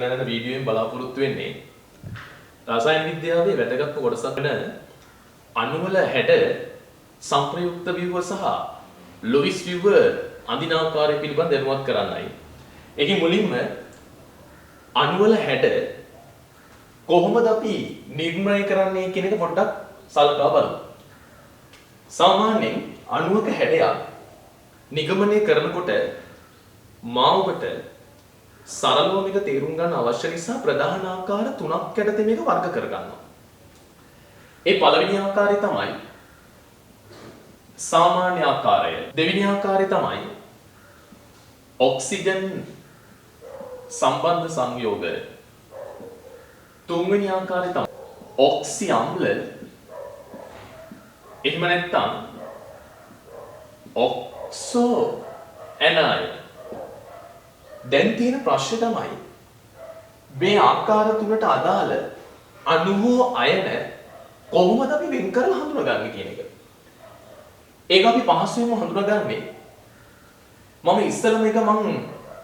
පෙන්වන වීඩියෝෙන් බලාපොරොත්තු වෙන්නේ රසායන විද්‍යාවේ වැදගත් කොටසක් වෙන අණු වල හැඩ සංප්‍රයුක්ත ව්‍යුහ සහ ලොයිස් ව්‍යුහ අඳින ආකාරය පිළිබඳව දැනුවත් කරන්නයි. ඒකෙන් මුලින්ම අණු වල හැඩ කොහොමද අපි නිර්ණය කරන්නේ කියන එක පොඩ්ඩක් සලකා බලමු. සාමාන්‍යයෙන් අණුවක හැඩයක් නිගමනය කරනකොට මාවකට සරලව මේක තේරුම් ගන්න අවශ්‍ය නිසා ප්‍රධාන ආකාර තුනක් යටතේ මේක වර්ග කර ගන්නවා. ඒ පළවෙනි ආකාරය තමයි සාමාන්‍ය ආකාරය. දෙවෙනි ආකාරය තමයි ඔක්සිජන් සම්බන්ධ සංයෝගය. තුන්වෙනි ආකාරය තමයි ඔක්සි අම්ල. එහෙම නැත්නම් ඔක්සෝ ඇනයි. දැන් තියෙන ප්‍රශ්නේ තමයි මේ ආකාර තුනට අදාළ අණු හෝ අයන කොහොමද අපි වෙන් කරලා හඳුනගන්නේ කියන එක. ඒක අපි පහසුවෙන්ම හඳුනගන්නේ මම ඉස්සෙල්ලා මේක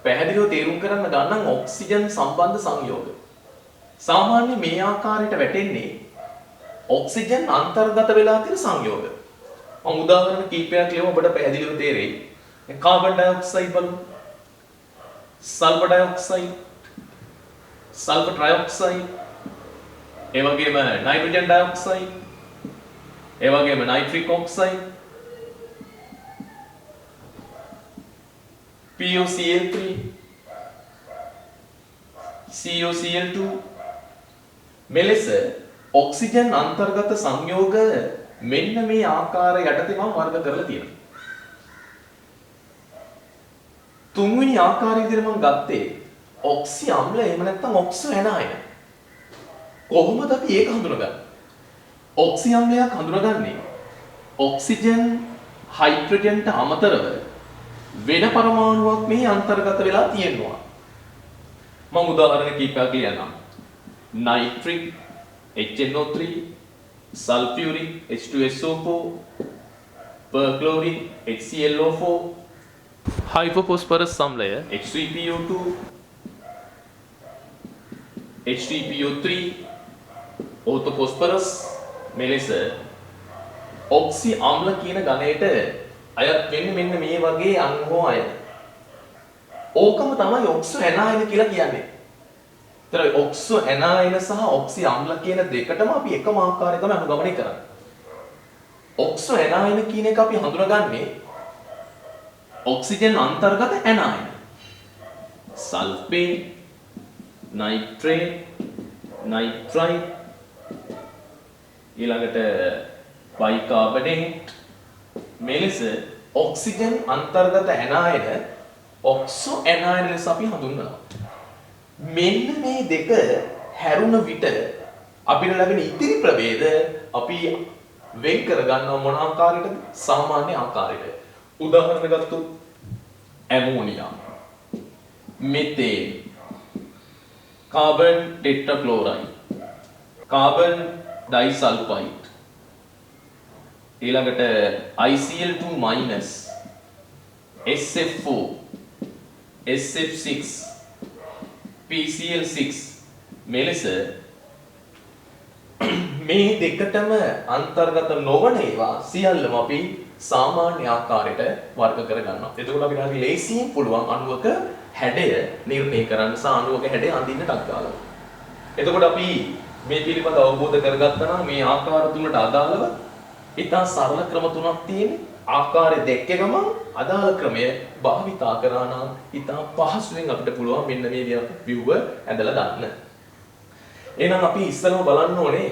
පැහැදිලිව තේරුම් කරන්න ගන්නම් ඔක්සිජන් සම්බන්ධ සංයෝග. සාමාන්‍ය මේ ආකාරයට වැටෙන්නේ ඔක්සිජන් අන්තර්ගත වෙලා තියෙන සංයෝග. මම උදාහරණ කීපයක් ලියමු ඔබට පැහැදිලිව තේරෙයි. කාබන් ඩයොක්සයිඩ් බලමු. සල්ෆර් ඩයොක්සයිඩ්, සල්ෆර් ට්‍රයොක්සයිඩ්, ඒ වගේම නයිට්‍රජන් ඩයොක්සයිඩ්, ඒ වගේම නයිට්‍රික් ඔක්සයිඩ්, POCl3, COCl2 මෙලෙස ඔක්සිජන් අන්තර්ගත සංයෝග මෙන්න මේ ආකාරය යටතේ මම වර්ග කරලා තියෙනවා. තුන්වෙනි ආකාරය විදිහට මම ගත්තේ ඔක්සි අම්ල එහෙම නැත්නම් ඔක්සෝ ඇනයින. කොහොමද අපි ඒක හඳුනගන්නේ? ඔක්සි අම්ලයක් හඳුනගන්නේ ඔක්සිජන් හයිඩ්‍රජන්ට අමතරව වෙන පරමාණුවක් මෙහි අන්තර්ගත වෙලා තියෙනවා. මම උදාහරණ කිහිපයක් කියන්නම්. Nitric HNO3, sulphuric H2SO4, පර්ක්ලෝරික් HClO4, හයිපෝෆොස්ෆරස් අම්ලය H3PO2, H3PO3, ඕතොෆොස්ෆරස් මෙලෙස ඔක්සි අම්ල කියන ගණයට අයත් වෙන්නේ මෙන්න මේ වගේ අණු හෝ අයන. ඕකම තමයි ඔක්සෝ ඇනයින කියලා කියන්නේ. ඒතර ඔක්සෝ ඇනයින සහ ඔක්සි අම්ල කියන දෙකටම අපි එකම ආකාරය තමයි අනුගමනය කරන්නේ. ඔක්සෝ ඇනයින කියන එක අපි හඳුනගන්නේ ඔක්සිජන් අන්තර්ගත ඇනයින. සල්ෆේට්, නයිට්‍රේට්, නයිට්‍රයිට්, ඊළඟට බයිකාබනේට් මෙලෙස ඔක්සිජන් අන්තර්ගත ඇනයින ඔක්සෝ ඇනයින ලෙස අපි හඳුන්වනවා. මෙන්න මේ දෙක හැරුණ විට අපිට ලැබෙන ඉතිරි ප්‍රභේද අපි වෙන් කර ගන්නවා මොන ආකාරයකද? සාමාන්‍ය ආකාරයට. උදාහරණ ගත්තොත් ඇමෝනියා, මෙතේන්, කාබන් ටෙට්‍රාක්ලෝරයිඩ්, කාබන් ඩයිසල්ෆයිඩ්, ඊළඟට ICl2-, SF4, SF6, PCl6 මෙලෙස මේ දෙකටම අන්තර්ගත නොවන ඒවා සියල්ලම අපි සාමාන්‍ය ආකාරයට වර්ග කර ගන්නවා. එතකොට අපිට හරි ලේසියෙන් පුළුවන් අණුවක හැඩය නිර්ණය කරන්න සහ අණුවක හැඩය අඳින්න ටක් ගාලා. එතකොට අපි මේ පිළිබඳව අවබෝධ කරගත්තා නම් මේ ආකාර තුනට අදාළව ඉතා සරල ක්‍රම තුනක් තියෙන්නේ. ආකාරය දැක්ක ගමන් අදාළ ක්‍රමය භාවිතා කරා නම් ඉතා පහසුවෙන් අපිට පුළුවන් මෙන්න මේ ව්‍යුව ඇඳලා ගන්න. එහෙනම් අපි ඉස්සෙල්ලාම බලන්න ඕනේ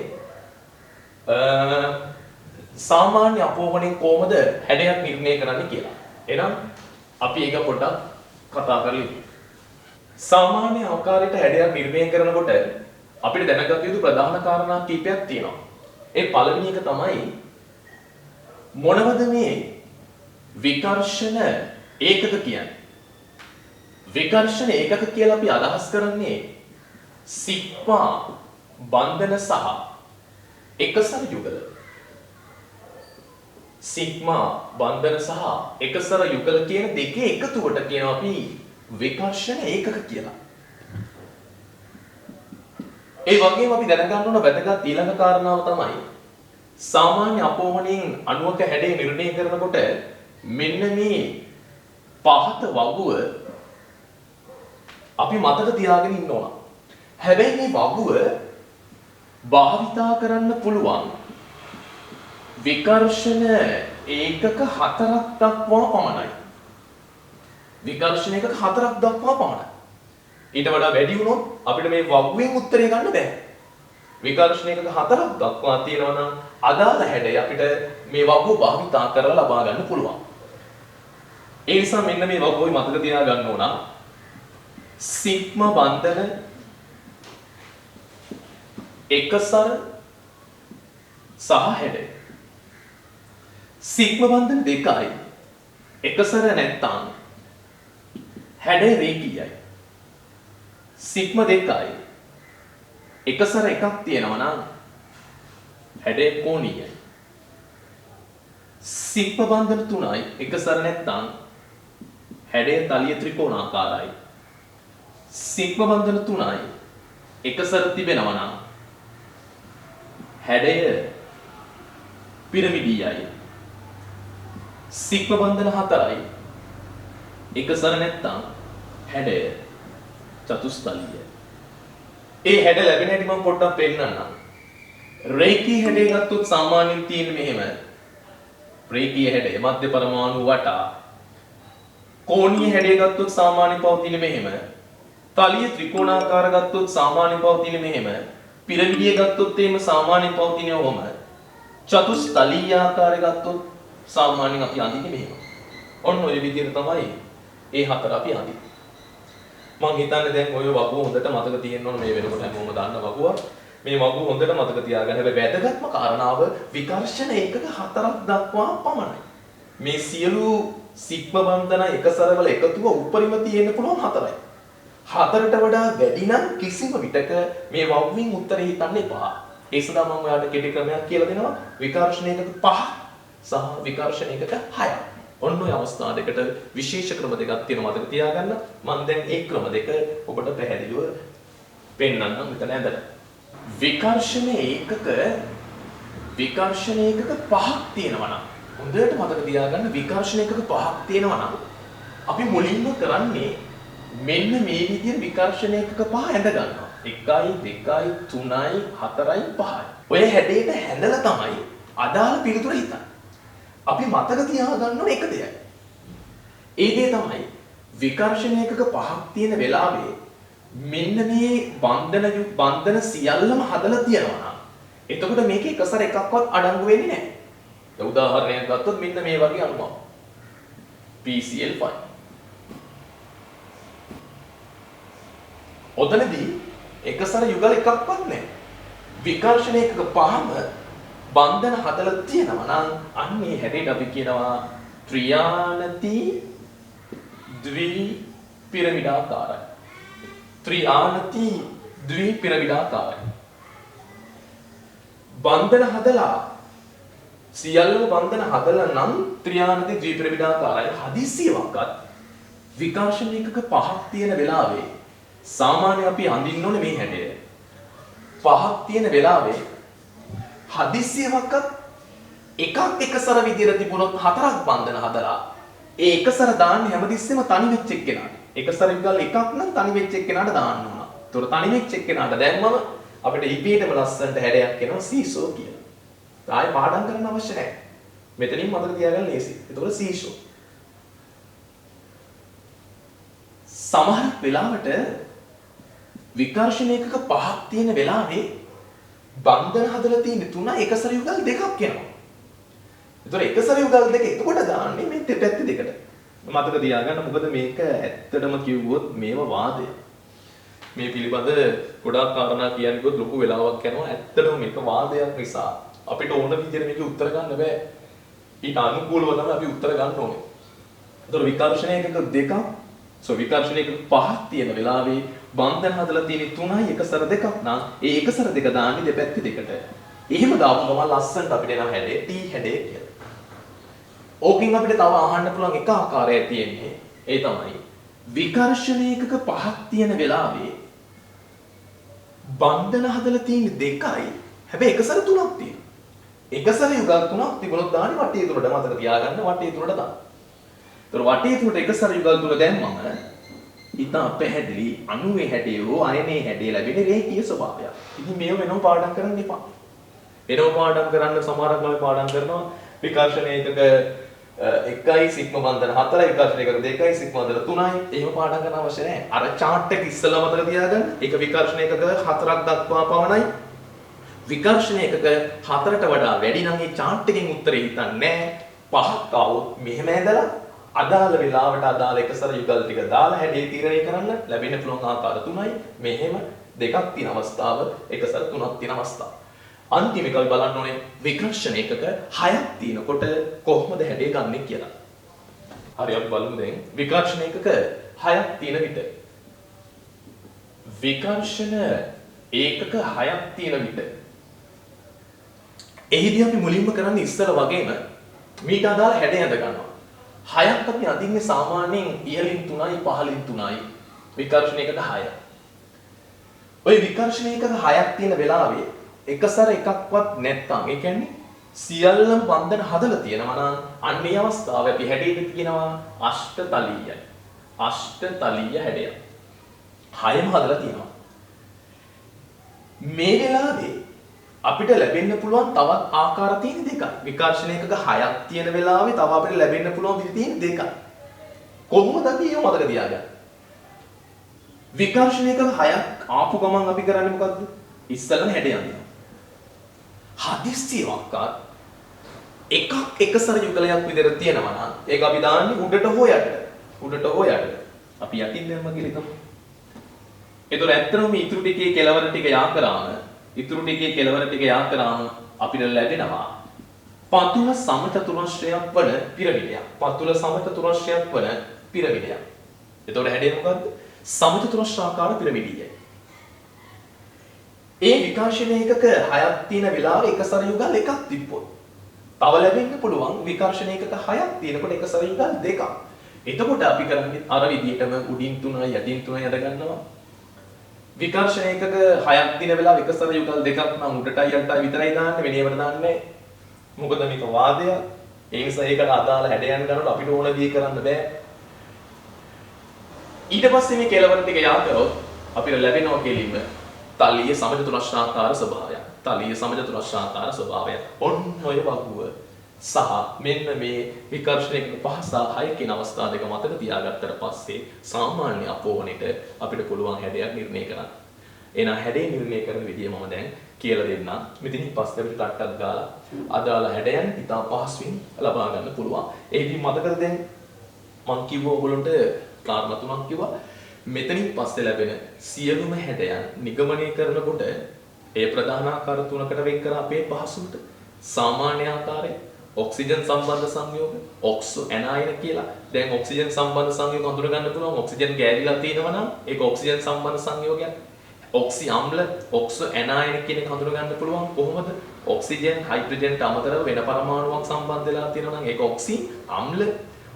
සාමාන්‍ය අපෝහණයෙන් කොහොමද හැඩයක් නිර්ණය කරන්නේ කියලා. එහෙනම් අපි ඒක පොඩ්ඩක් කතා කරලා ඉමු. සාමාන්‍ය ආකාරයට හැඩයක් නිර්ණය කරනකොට අපිට දැනගත යුතු ප්‍රධාන කාරණා කීපයක් තියෙනවා. ඒ පළවෙනි එක තමයි මොනවද මේ විකර්ෂණ ඒකක කියන්නේ? විකර්ෂණ ඒකක කියලා අපි අදහස් කරන්නේ සිග්මා බන්ධන සහ එකසර යුගල. සිග්මා බන්ධන සහ එකසර යුගල කියන දෙකේ එකතුවට කියනවා අපි විකර්ෂණ ඒකක කියලා. ඒ වගේම අපි දැනගන්න ඕන වැදගත් ඊළඟ කාරණාව තමයි සාමාන්‍ය අපෝහණයෙන් අණුවක හැඩය නිර්ණය කරනකොට මෙන්න මේ පහත වගුව අපි මතක තියාගෙන ඉන්න ඕන. හැබැයි මේ වගුව භාවිතා කරන්න පුළුවන් විකර්ෂණ ඒකක 4ක් දක්වා පමණයි. විකර්ෂණ ඒකක 4ක් දක්වා පමණයි. ඊට වඩා වැඩි වුණොත් අපිට මේ වගුවෙන් උත්තරේ ගන්න බෑ. විකර්ෂණ ඒකක 4ක් දක්වා තියෙනවා නම් අදාළ හැඩය අපිට මේ වගුව භාවිතා කරලා ලබා ගන්න පුළුවන්. ඒ නිසා මෙන්න මේ වගුවයි මතක තියා ගන්න ඕන. සිග්මා බන්ධන එකසර සහ හැඩය. සිග්මා බන්ධන දෙකයි එකසර නැත්නම් හැඩය රේඛීයයි. සිග්මා දෙකයි එකසර එකක් තියෙනවා නම් හැඩය කෝණීයයි. සිග්මා බන්ධන තුනයි එකසර නැත්නම් හැඩය තලිය ත්‍රිකෝණාකාරයි. සිග්මා බන්ධන තුනයි එකසර තිබෙනවා නම් හැඩය පිරමිඩීයයි. සිග්මා බන්ධන හතරයි එකසර නැත්නම් හැඩය චතුස්තලීය. ඒ හැඩ ලැබෙන හැටි මම පොඩ්ඩක් පෙන්නන්නම්. රේඛීය හැඩය ගත්තොත් සාමාන්‍යයෙන් තියෙන්නේ මෙහෙම. රේඛීය හැඩය මධ්‍ය පරමාණු වටා. කෝණීය හැඩය ගත්තොත් සාමාන්‍ය පවතින්නේ මෙහෙම. තලීය ත්‍රිකෝණාකාර ගත්තොත් සාමාන්‍ය පවතින්නේ මෙහෙම. පිරමිඩිය ගත්තොත් එහෙම සාමාන්‍යයෙන් පවතින්නේ ඔහොම. චතුස්තලීය ආකාරය ගත්තොත් සාමාන්‍යයෙන් අපි අඳින්නේ මෙහෙම. ඔන්න ඔය විදිහට තමයි ඒ හතර අපි අඳින්නේ. මම හිතන්නේ දැන් ඔය වගුව හොඳට මතක තියෙන්න ඕන මේ වෙනකොට හැමෝම දන්න වගුව. මේ වගුව හොඳට මතක තියාගන්න. හැබැයි වැදගත්ම කාරණාව විකර්ෂණ ඒකක 4ක් දක්වා පමණයි. මේ සියලු සිග්මා බන්ධන එකසරවල එකතුව උඩරිම තියෙන්න පුළුවන් 4යි. 4ට වඩා වැඩි නම් කිසිම විටක මේ වගුවෙන් උත්තරේ හිතන්න එපා. ඒ සඳහා මම ඔයාලට කෙටි ක්‍රමයක් කියලා දෙනවා. විකර්ෂණ ඒකක 5 සහ විකර්ෂණ ඒකක 6. ඔන්න ඔය අවස්ථා දෙකට විශේෂ ක්‍රම දෙකක් තියෙනවා මතක තියාගන්න. මම දැන් ඒ ක්‍රම දෙක ඔබට පැහැදිලිව පෙන්නන්නම් මෙතන ඇඳලා. විකර්ෂණ ඒකක 5ක් තියෙනවා නම් හොඳට මතක තියාගන්න විකර්ෂණ ඒකක 5ක් තියෙනවා නම් අපි මුලින්ම කරන්නේ මෙන්න මේ විදිහට විකර්ෂණ ඒකක 5 ඇඳ ගන්නවා. 1යි 2යි 3යි 4යි 5යි. ඔය හැඩයට හැඳලා තමයි අදාළ පිළිතුර හිතන්නේ. අපි මතක තියාගන්න ඕන එක දෙයයි. ඒ දේ තමයි විකර්ෂණ ඒකක 5ක් තියෙන වෙලාවේ මෙන්න මේ බන්ධන සියල්ලම හදලා තියෙනවා නම් එතකොට මේකේ එකසර එකක්වත් අඩංගු වෙන්නේ නැහැ. දැන් උදාහරණයක් ගත්තොත් මෙන්න මේ වගේ අණුවක්. PCl5. ඔතනදී එකසර යුගල එකක්වත් නැහැ. විකර්ෂණ ඒකක 5ම බන්ධන හදලා තියෙනවා නම් අන්නේ හැඩයට අපි කියනවා ත්‍රියානති ද්විපිරමිඩාකාරයි. ත්‍රියානති ද්විපිරමිඩාකාරයි. බන්ධන හදලා සියල්ලම බන්ධන හදලා නම් ත්‍රියානති ද්විපිරමිඩාකාරයි. හදිසියවක්වත් විකර්ෂණ ඒකක 5ක් තියෙන වෙලාවේ සාමාන්‍ය අපි අඳින්න ඕනේ මේ හැඩය. 5ක් තියෙන වෙලාවේ හදිසියවක්වත් එකක් එකසර විදියට තිබුණොත් 4ක් බන්ධන හදලා ඒ එකසර දාන්නේ හැමතිස්සෙම තනි වෙච්ච එක්කෙනාට. එකසර විගල් එකක් නම් තනි වෙච්ච එක්කෙනාට දාන්න ඕන. ඒතොර තනි වෙච්ච එක්කෙනාට දැම්මම අපිට ඉබේටම ලස්සනට හැඩයක් එනවා සීසෝ කියලා. ආයෙ පාඩම් කරන්න අවශ්‍ය නැහැ. මෙතනින් මතක තියාගන්න ලේසි. ඒතොර සීසෝ. සමහර වෙලාවට විකර්ෂණ ඒකක 5ක් තියෙන වෙලාවේ බන්ධන හදලා තියෙන 3 එකසර යුගල් දෙකක් එනවා. ඒතොර එකසර යුගල් දෙක එතකොට දාන්නේ මේ දෙපැත්ත දෙකට. මතක තියාගන්න මොකද මේක ඇත්තටම කිව්වොත් මේව වාදය. මේ පිළිබඳ ගොඩාක් කාරණා කියන්න ගියොත් ලොකු වෙලාවක් යනවා. ඇත්තටම මේක වාදයක් නිසා අපිට ඕන විදිහට මේක උත්තර ගන්න බෑ. ඊට අනුකූලව තමයි අපි උත්තර ගන්න ඕනේ. ඒතොර විකර්ෂණ ඒකක දෙකක් විකර්ෂණ ඒකක 5ක් තියෙන වෙලාවේ බන්ධන හදලා තියෙන 3යි එකසර දෙකක් නම් ඒ එකසර දෙක දාන්නේ දෙපැත්ත දෙකට. එහෙම දාපු ගමන් ලස්සනට අපිට එන හැඩේ T හැඩේ කියලා. ඕකින් අපිට තව අහන්න පුළුවන් එක ආකාරයක් තියෙන්නේ. ඒ තමයි විකර්ෂණ ඒකක 5ක් තියෙන වෙලාවේ බන්ධන හදලා තියෙන දෙකයි. හැබැයි එකසර තුනක් තියෙනවා. එකසර යුගල් තුනක් තිබුණොත් දාන්නේ වටේ තුනට මතක තියාගන්න වටේ තුනට දාන්න. ඒතර වටේ තුනට එකසර යුගල් තුන දැම්මම ඉතා පැහැදිලි 90 හැඩේ හෝ අයනේ හැඩේ ලැබෙන රේඛීය ස්වභාවයක්. ඉතින් මේව වෙනම පාඩම් කරන්න එපා. වෙනම පාඩම් කරන්න සමහරක් ළමයි පාඩම් කරනවා විකර්ෂණ ඒකක 1යි සිග්මා බන්ධන 4යි විකර්ෂණ ඒකක 2යි සිග්මා බන්ධන 3යි. එහෙම පාඩම් කරන්න අවශ්‍ය නැහැ. අර chart එක ඉස්සෙල්ලා මතක තියාගන්න. ඒක විකර්ෂණ ඒකක 4ක් දක්වා පවණයි. විකර්ෂණ ඒකක 4ට වඩා වැඩි නම් ඒ chart එකෙන් උත්තරේ හිතන්නේ නැහැ. 5ක් આવොත් මෙහෙම ඇඳලා අදාළ වෙලාවට අදාළ එකසර යුගල් ටික දාලා හැඩේ තීරණය කරන්න ලැබෙන්න පුළුවන් ආකාර තුනයි. මෙහෙම දෙකක් තියෙන අවස්ථාව එකසර තුනක් තියෙන අවස්ථාව. අන්තිම එක බලන්න ඕනේ විකර්ෂණ එකක 6ක් තියෙනකොට කොහොමද හැඩේ ගන්නෙ කියලා. හරි අපි බලමු දැන් විකර්ෂණ එකක 6ක් තියෙන විට විකර්ෂණ ඒකක 6ක් තියෙන විට එහිදී අපි මුලින්ම කරන්නේ ඉස්සර වගේම මීට අදාළ හැඩය ඇඳ ගන්නවා. 6ක් අපි අදින්නේ සාමාන්‍යයෙන් ඉහළින් 3යි පහළින් 3යි විකර්ෂණ එකක 6. ওই විකර්ෂණ එකක 6ක් තියෙන වෙලාවේ එකසර එකක්වත් නැත්තම් ඒ කියන්නේ සියල්ලම බන්ධන හදලා තියෙනවා නම් අන්න ඒ අවස්ථාවේ අපි හැඩයට කියනවා අෂ්ටතලීයයි. අෂ්ටතලීය හැඩය. 6ම හදලා තියෙනවා. මේ වෙලාවේ අපිට ලැබෙන්න පුළුවන් තවත් ආකාර තියෙන දෙකක්. විකර්ෂණ එකක 6ක් තියෙන වෙලාවේ තව අපිට ලැබෙන්න පුළුවන් විදි තියෙන දෙකක්. කොහොමද අපි ඒව මතක තියාගන්නේ? විකර්ෂණ එකක 6ක් ආපු ගමන් අපි කරන්නේ මොකද්ද? ඉස්සෙල්ලාම හැඩය අඳිනවා. හදිස්සියක්වත් එකක් එකසර යුගලයක් විදිහට තියෙනවා නම් ඒක අපි දාන්නේ උඩට හෝ යටට. උඩට හෝ යටට. අපි යටින් දැම්ම කියලා හිතමු. ඒතර ඇත්තටම මේ ඉතුරු ටිකේ කෙලවර ටික යා කරාම අපිට ලැබෙනවා පතුල සමචතුරස්‍රයක් වන පිරමිඩයක්. පතුල සමචතුරස්‍රයක් වන පිරමිඩයක්. එතකොට හැඩය මොකද්ද? සමචතුරස්‍රාකාර පිරමිඩියයි. ඒ විකර්ෂණ ඒකක 6ක් තියෙන වෙලාවේ එකසර යුගල් එකක් තිබ්බොත් තව ලැබෙන්න පුළුවන් විකර්ෂණ ඒකක 6ක් තියෙනකොට එකසර යුගල් දෙකක්. එතකොට අපි කරන්නේ අර විදිහටම උඩින් 3යි යටින් 3යි අද ගන්නවා. විකර්ෂණ ඒකක 6ක් දින වෙලාව එකසර යුගල් දෙකක් නම් උඩටයි යටටයි විතරයි දාන්නේ වෙනේවට දාන්නේ. මොකද මේක වාදය. ඒ නිසා ඒකට අදාළ හැඩයන් ගන්නකොට අපිට ඕන දේ කරන්න බෑ. ඊට පස්සේ මේ කෙලවර ටික යා කරොත් අපිට ලැබෙනවා කෙලින්ම තලීය සමචතුරස්‍රාකාර ස්වභාවය. තලීය සමචතුරස්‍රාකාර ස්වභාවය. ඔන්න ඔය වගුව සහ මෙන්න මේ විකර්ෂණ එකක 5 සහ 6 කියන අවස්ථා දෙක මතක තියාගත්තට පස්සේ සාමාන්‍ය අපෝහණයට අපිට පුළුවන් හැඩයක් නිර්ණය කරන්න. එහෙනම් හැඩේ නිර්ණය කරන විදිය මම දැන් කියලා දෙන්නම්. මෙතනින් පස්සේ අපිට ටක්ටක් ගාලා අදාළ හැඩයන් ඉතා පහසුවෙන් ලබා ගන්න පුළුවන්. ඒකදී මතකද දැන් මම කිව්ව ඔයගොල්ලන්ට කාරණා තුනක් කිව්වා. මෙතනින් පස්සේ ලැබෙන සියලුම හැඩයන් නිගමනය කරනකොට ඒ ප්‍රධාන ආකාර තුනකට වෙන් කර අපේ පහසුවට සාමාන්‍ය ආකාරය ඔක්සිජන් සම්බන්ධ සංයෝග ඔක්සෝ ඇනයින කියලා. දැන් ඔක්සිජන් සම්බන්ධ සංයෝග හඳුන ගන්න පුළුවන්. ඔක්සිජන් ගෑවිලා තියෙනවා නම් ඒක ඔක්සිජන් සම්බන්ධ සංයෝගයක්. ඔක්සි අම්ල ඔක්සෝ ඇනයින කියන එක හඳුන ගන්න පුළුවන්. කොහොමද? ඔක්සිජන් හයිඩ්‍රජන්ට අමතරව වෙන පරමාණුවක් සම්බන්ධ වෙලා තියෙනවා නම් ඒක ඔක්සි අම්ල.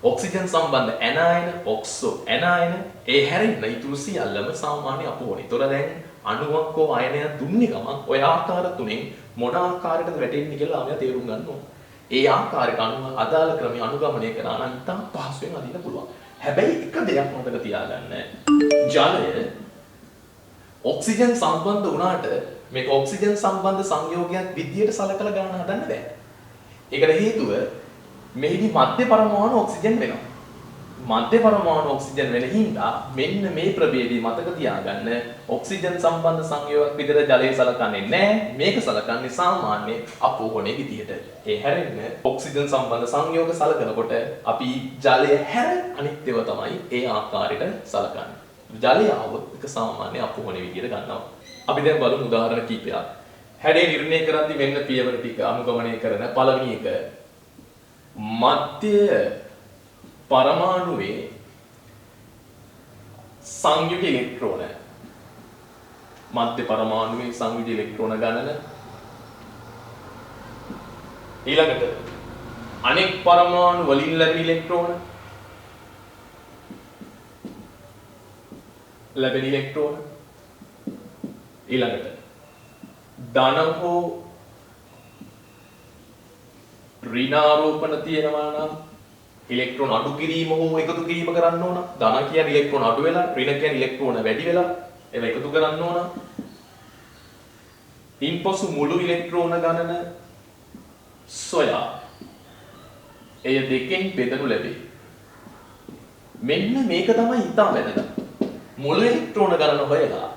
ඔක්සිජන් සම්බන්ධ ඇනයින ඔක්සෝ ඇනයින ඒ හැරෙන්න ඉතුරු සියල්ලම සාමාන්‍ය අපෝහණ. ඒතොර දැන් අණුවක් හෝ අයනයක් දුන්නේ ගමන් ඔය ආකාර තුනෙන් මොන ආකාරයකටද වැටෙන්නේ කියලා අපි තේරුම් ගන්න ඕන. ඒ ආකාරයට අණුව අදාළ ක්‍රමයේ අනුගමනය කරා නම් ඉතාම පහසුවෙන් අදින්න පුළුවන්. හැබැයි එක දෙයක් මතක තියාගන්න. ජලය ඔක්සිජන් සම්බන්ධ වුණාට මේක ඔක්සිජන් සම්බන්ධ සංයෝගයක් විදියට සලකලා ගන්න හදන්න බෑ. ඒකට හේතුව මෙහිදී මධ්‍ය පරමාණු ඔක්සිජන් වෙනවා. මධ්‍ය පරමාණු ඔක්සිජන් වෙන හින්දා මෙන්න මේ ප්‍රභේදය මතක තියාගන්න ඔක්සිජන් සම්බන්ධ සංයෝගයක් විදිහට ජලය සලකන්නේ නැහැ. මේක සලකන්නේ සාමාන්‍ය අපෝහණේ විදිහට. ඒ හැරෙන්න ඔක්සිජන් සම්බන්ධ සංයෝග සලකනකොට අපි ජලය හැර අනිත් ඒවා තමයි ඒ ආකාරයට සලකන්නේ. ජලය આવොත් ඒක සාමාන්‍ය අපෝහණේ විදිහට ගන්නවා. අපි දැන් බලමු උදාහරණ කිහිපයක්. හැඩය නිර්ණය කරද්දී මෙන්න පියවර ටික අනුගමනය කරන පළවෙනි එක මධ්‍ය පරමාණුවේ සංයුග ඉලෙක්ට්‍රෝන මධ්‍ය පරමාණුවේ සංයුග ඉලෙක්ට්‍රෝන ගණන ඊළඟට අනෙක් පරමාණු වලින් ලැබෙන ඉලෙක්ට්‍රෝන ඊළඟට ධන හෝ ඍණාරෝපණ තියෙනවා නම් ඉලෙක්ට්‍රෝන අඩු කිරීම හෝ එකතු කිරීම කරන්න ඕන. ධන කියන්නේ ඉලෙක්ට්‍රෝන අඩු වෙලා, ඍණ කියන්නේ ඉලෙක්ට්‍රෝන වැඩි වෙලා ඒවා එකතු කරන්න ඕන. ඉන්පසු මුළු ඉලෙක්ට්‍රෝන ගණන සොයා එය දෙකෙන් බෙදනු ලැබේ. මෙන්න මේක තමයි ඉතා වැදගත්. මුළු ඉලෙක්ට්‍රෝන ගණන හොයලා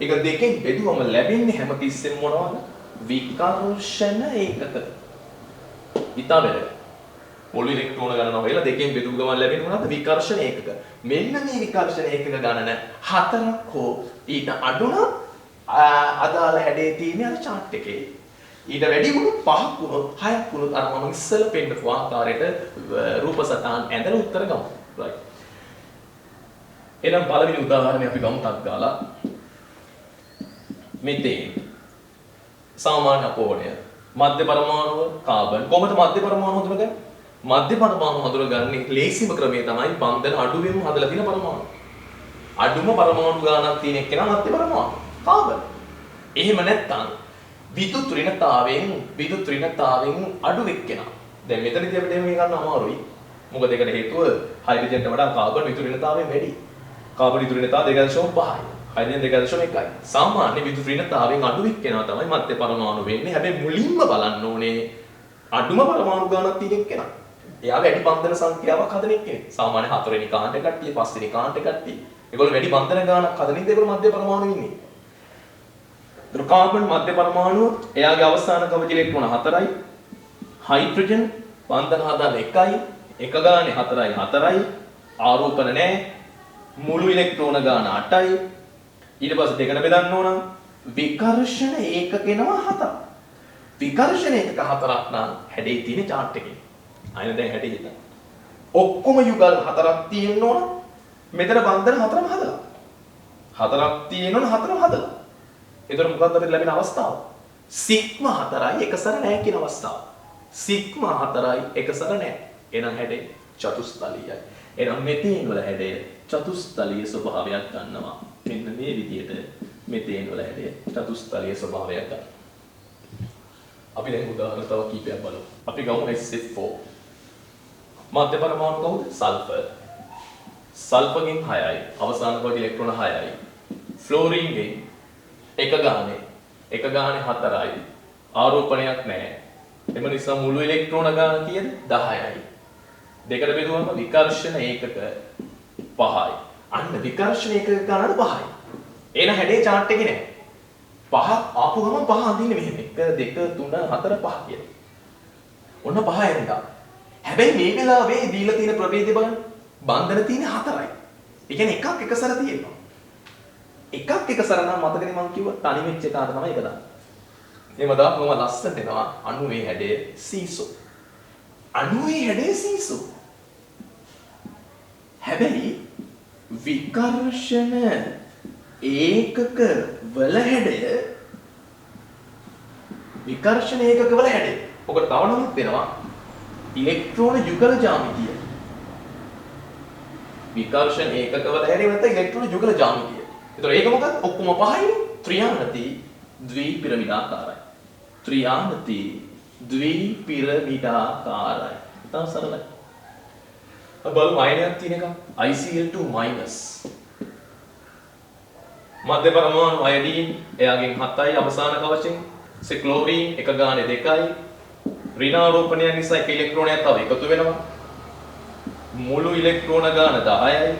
ඒක දෙකෙන් බෙදුවම ලැබෙන්නේ හැමතිස්සෙම මොනවද? විකර්ෂණ ඒකක. ඉතා වැදගත්. මුළු ඉලෙක්ට්‍රෝන ගණන හොයලා දෙකෙන් බෙදුව ගමන් ලැබෙන්නේ මොනවද? විකර්ෂණ ඒකක. මෙන්න මේ විකර්ෂණ ඒකක ගණන 4ක් හෝ ඊට අඩු නම් අදාළ හැඩේ තියෙන අර chart එකේ. ඊට වැඩි වුණොත් 5ක් වුණොත් 6ක් වුණොත් අර මම ඉස්සෙල්ලා පෙන්නපු ආකාරයට රූප සටහන් ඇඳලා උත්තර ගමු. right. එහෙනම් පළවෙනි උදාහරණය අපි ගමු ටක් ගාලා. මෙතෙන් සාමාන්‍ය අපෝණය මධ්‍ය පරමාණුව කාබන්. කොහොමද මධ්‍ය පරමාණු හඳුනගන්නේ? මධ්‍ය පරමාණු හඳුනගන්නේ ලේසිම ක්‍රමය තමයි බන්ධන අඩුවෙන්ම හදලා තියෙන පරමාණු. අඩුම පරමාණු ගානක් තියෙන එක්කෙනා මධ්‍ය පරමාණු කාබන්. එහෙම නැත්නම් විදුත් ඍණතාවයෙන් අඩු එක්කෙනා. දැන් මෙතනදී අපිට මේ ගන්න අමාරුයි. මොකද ඒකට හේතුව හයිඩ්‍රජන්ට වඩා කාබන් විදුත් ඍණතාවය වැඩි. කාබන් විදුත් ඍණතාවය 2.5යි. හයිඩ්‍රජන් 2.1යි. සාමාන්‍ය විදුත් ඍණතාවයෙන් අඩු එක්කෙනා තමයි මධ්‍ය පරමාණු වෙන්නේ. හැබැයි මුලින්ම බලන්න ඕනේ අඩුම පරමාණු ගානක් තියෙන එක්කෙනා. එයා වැඩි බන්ධන සංඛ්‍යාවක් හදන එක්කෙනෙක්. සාමාන්‍ය 4 වෙනි කාණ්ඩ කට්ටිය 5 වෙනි කාණ්ඩ කට්ටිය. ඒගොල්ලෝ වැඩි බන්ධන ගානක් හදන ඉතින් ඒගොල්ලෝ මධ්‍ය පරමාණු ඉන්නේ. කාබන් මධ්‍ය පරමාණුව එයාගේ අවසාන කවච ඉලෙක්ට්‍රෝන 4යි. හයිඩ්‍රජන් බන්ධන හදන 1යි. එක ගානේ 4යි 4යි. ආරෝපණ නැහැ. මුළු ඉලෙක්ට්‍රෝන ගාන 8යි. ඊට පස්සේ දෙකට බෙදන්න ඕන. විකර්ෂණ ඒකකෙනවා 7ක්. විකර්ෂණ ඒකක 4ක් නම් හැඩේ තියෙන chart එකේ. අයින දැන් හැටි හිතන්න. ඔක්කොම යුගල් 4ක් තියෙන්න ඕන. මෙතන බන්ධන 4ම හදලා. 4ක් තියෙනවනේ 4ම හදලා. එතකොට මොකක්ද අපිට ලැබෙන අවස්ථාව? සිග්මා 4යි එකසර නැහැ කියන අවස්ථාව. සිග්මා 4යි එකසර නැහැ. එහෙනම් හැඩේ චතුස්තලීයයි. එහෙනම් මෙතේන් වල හැඩය චතුස්තලීය ස්වභාවයක් ගන්නවා. මෙන්න මේ විදිහට මෙතේන් වල හැඩය චතුස්තලීය ස්වභාවයක් ගන්නවා. අපි දැන් උදාහරණ තව කීපයක් බලමු. අපි ගමු SF4. මධ්‍ය පරමාණු කවුද? සල්ෆර්. සල්ෆර්ගෙන් 6යි. අවසාන කොට ඉලෙක්ට්‍රෝන 6යි. ෆ්ලෝරින්ගෙන් එක ගානේ 4යි. ආරෝපණයක් නැහැ. එම නිසා මුළු ඉලෙක්ට්‍රෝන ගාන කීයද? 10යි. දෙකට බෙදුවම විකර්ෂණ ඒකක 5යි. අන්න විකර්ෂණ ඒකක ගාන 5යි. එන හැඩේ chart එකේ නැහැ. 5 ආපු ගමන් 5 අඳින්නේ මෙහෙම 1 2 3 4 5 කියලා. ඔන්න 5 එන්නා. හැබැයි මේ වෙලාවේ දීලා තියෙන ප්‍රභේදය බලන්න. බන්ධන තියෙන 4යි. ඒ කියන්නේ එකක් එකසර තියෙනවා. එකක් එකසර නම් මතකනේ මම කිව්වා තනි වෙච්ච එකට තමයි එක දාන්නේ. එහෙම දාපුවම ලස්සනට එනවා 90 හැඩය සීසෝ. 90 හැඩය සීසෝ. හැබැයි විකර්ෂණ ඒකක වල හැඩය ඔකට තව නමක් දෙනවා ඉලෙක්ට්‍රෝන යුගල ජ්‍යාමිතිය. විකර්ෂණ ඒකක වල හැඩය නැත්නම් ඉලෙක්ට්‍රෝන යුගල ජ්‍යාමිතිය. ඒතර ඒක මොකක්ද? ඔක්කොම පහයි. ත්‍රියානති ද්විපිරමිඩාකාරයි. ඉතාම සරලයි. බලමු අයනයක් තියෙන එක. ICl2 minus. මධ්‍ය පරමාණු අයඩීන් එයාගෙන් 7යි අවසාන කවචෙන්. සික්ලෝරීන් එක ගානේ 2යි. ඍණාරෝපණය නිසා එක ඉලෙක්ට්‍රෝනයක් තව එකතු වෙනවා. මුළු ඉලෙක්ට්‍රෝන ගාන 10යි.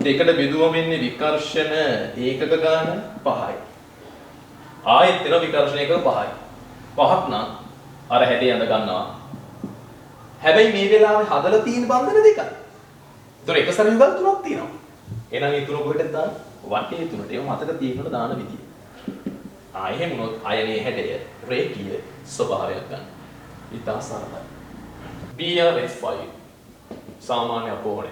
දෙකට බෙදුවම ඉන්නේ විකර්ෂණ ඒකක ගාන 5යි. ආයෙත් එන විකර්ෂණ ඒකක 5යි. 5ක් නම් අර හැඩය අඳ ගන්නවා. හැබැයි මේ වෙලාවේ හදලා තියෙන බන්ධන දෙකයි. ඒතර එක සැර යුගල් තුනක් තියෙනවා. එහෙනම් මේ තුන කොහෙටද දාන්නේ? වටේ තුනට. ඒක මතක තියෙන්න දාන විදිය. එහෙම වුණොත් අයනේ හැඩය රේඛීය ස්වභාවයක් ගන්න. ඉතා සරලයි. BRF5 සාමාන්‍ය අපෝහණය.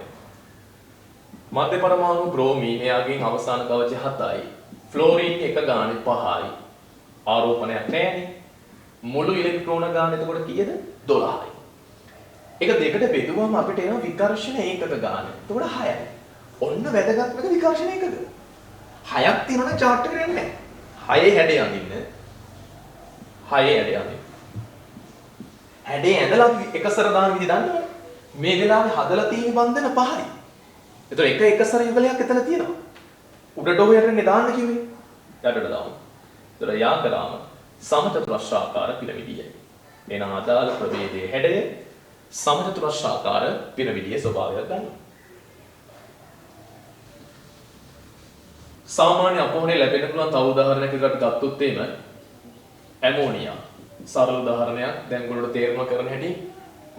මධ්‍ය පරමාණු බ්‍රෝමීන් එයාගෙන් අවසාන කවචය 7යි. ෆ්ලෝරින් එක ගානේ 5යි. ආරෝපණයක් නැහැනේ. මුළු ඉලෙක්ට්‍රෝන ගාන එතකොට කීයද? 12යි. ඒක දෙකට බෙදුවම අපිට එනවා විකර්ෂණ ඒකක ගාන. එතකොට 6යි. ඔන්න වැදගත්ම විකර්ෂණ ඒකක. 6ක් තියෙනවනේ chart එකට යන්නේ නැහැ. 6 හැඩේ අඳින්න. 6 හැඩේ අඳින්න. හැඩේ ඇඳලා එකසර දාන විදිහ දන්නවනේ. මේ වෙලාවේ හදලා තියෙන බන්ධන 5යි. ඒතර එක සර යුගලයක් එතන තියෙනවා. උඩට හොයරන්නේ දාන්න කිව්වේ. යටට දාමු. ඒතර යා කරාම සමචතුරස්‍රාකාර පිරමිඩියයි. එනම් අදාළ ප්‍රභේදයේ හැඩය සමචතුරස්‍රාකාර පිරමිඩියේ ස්වභාවයක් ගන්නවා. සාමාන්‍ය අපෝහනේ ලැබෙන්න පුළුවන් තව උදාහරණයකට ගත්තොත් එහෙම ඇමෝනියා සරල උදාහරණයක් දැන් ඔයගොල්ලෝ තේරුම් කරන හැටි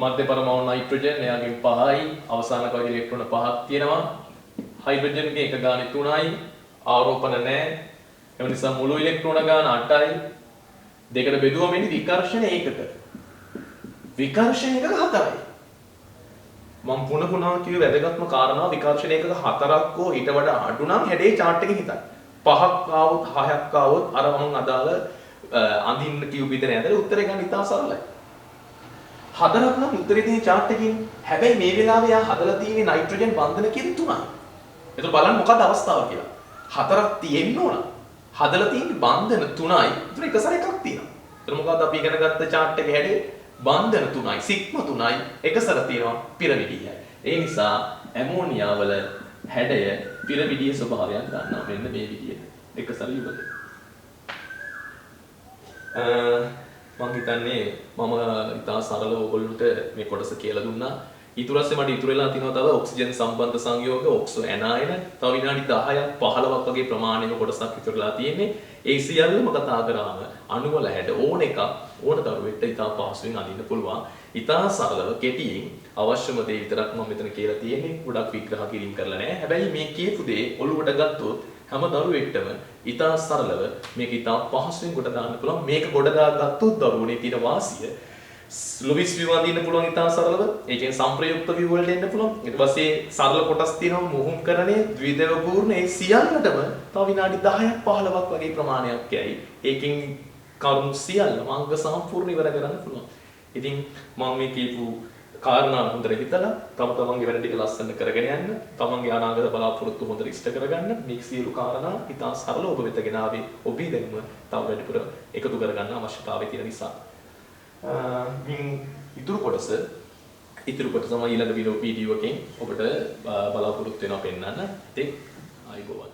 මධ්‍ය පරමාණු නයිට්‍රජන් එයාගෙන් 5යි අවසාන කවච ඉලෙක්ට්‍රෝන 5ක් තියෙනවා හයිඩ්‍රජන්ගේ එක ගානේ 3යි ආරෝපණ නැහැ ඒ නිසා මුළු ඉලෙක්ට්‍රෝන ගාන 8යි දෙකට බෙදුවම එන්නේ විකර්ෂණ ඒකක විකර්ෂණ ඒකක 4යි මම පුන කිව්වේ වැදගත්ම කාරණා විකර්ෂණ ඒකක 4ක් හෝ ඊට වඩා අඩු නම් හැඩේ chart එකේ හිතන්න 5ක් ආවොත් 6ක් ආවොත් අර මම අදාළ අඳින්න කිව් බිතන ඇදලා උත්තරේ ගන්න ඉතාල සරලයි 4ක් නම් උත්තරේ තියෙන chart එකකින් හැබැයි මේ වෙලාවේ යා හදලා තියෙන්නේ නයිට්‍රජන් බන්ධන කියන 3යි. ඒතර බලන්න මොකක්ද අවස්ථාව කියලා. 4ක් තියෙන්න ඕන. හදලා තියෙන්නේ බන්ධන 3යි. ඒතර එක සැර එකක් තියෙනවා. ඒතර මොකක්ද අපි ඉගෙන ගත්ත chart එකේ හැඩේ බන්ධන 3යි, සිග්මා 3යි, එක සැර තියෙනවා පිරමිඩියයි. ඒ නිසා ඇමෝනියා වල හැඩය පිරමිඩියේ ස්වභාවයක් ගන්නවා. මෙන්න මේ විදිහට. එක සැර යුගලයි. මම හිතන්නේ මම ඉතා සරලව ඔයගොල්ලන්ට මේ කොටස කියලා දුන්නා. ඊටුරස්සේ මට ඉතුරු වෙලා තියෙනවා තව ඔක්සිජන් සම්බන්ධ සංයෝග ඔක්සෝ ඇනයින තව විනාඩි 10ක් 15ක් වගේ ප්‍රමාණයක කොටසක් ඉතුරු වෙලා තියෙන්නේ. ඒ සියල්ලම කතා කරාම අණු වල හැඩ ඕන එකක් ඕන දරුවෙක්ට ඉතා පහසුවෙන් අඳින්න පුළුවන්. ඉතා සරලව කෙටියෙන් අවශ්‍යම දේ විතරක් මම මෙතන කියලා තියෙන්නේ. ගොඩක් විග්‍රහ කිරීම කරලා නැහැ. හැබැයි මේ කියපු දේ ඔළුවට ගත්තොත් හැම දරුවෙක්ටම ඉතා සරලව මේක ඉතා පහසුවෙන් කොට දාන්න පුළුවන්. මේක කොට දාගත්තොත් දරුවනේ තියෙන වාසිය ලුවිස් view අඳින්න පුළුවන් ඉතා සරලව. ඒකෙන් සංප්‍රයුක්ත view වලට එන්න පුළුවන්. ඊට පස්සේ සරල කොටස් තියෙනවා මුහුම් කරණේ, ද්විදේව පූර්ණ ඒ සියල්ලටම තව විනාඩි 10ක් 15ක් වගේ ප්‍රමාණයක් යයි. ඒකෙන් කරුණු සියල්ලම අංග සම්පූර්ණ ඉවර කරන්න පුළුවන්. ඉතින් මම මේ කියපු කාරණා හොඳට හිතලා තමන්ගේ වැඩ ටික ලස්සන කරගෙන යන්න, තමන්ගේ අනාගත බලාපොරොත්තු හොඳට ඉෂ්ට කරගන්න මේ සියලු කාරණා ඉතා සරල ඔබ වෙත ගෙන ආවේ ඔබේ දැනුම තව වැඩිපුර එකතු කරගන්න අවශ්‍යතාවය තියෙන නිසා. ඉතුරු කොටස මම ඊළඟ වීඩියෝ එකෙන් ඔබට බලාපොරොත්තු වෙනවා පෙන්වන්න. ඉතින් ආයිබෝවන්.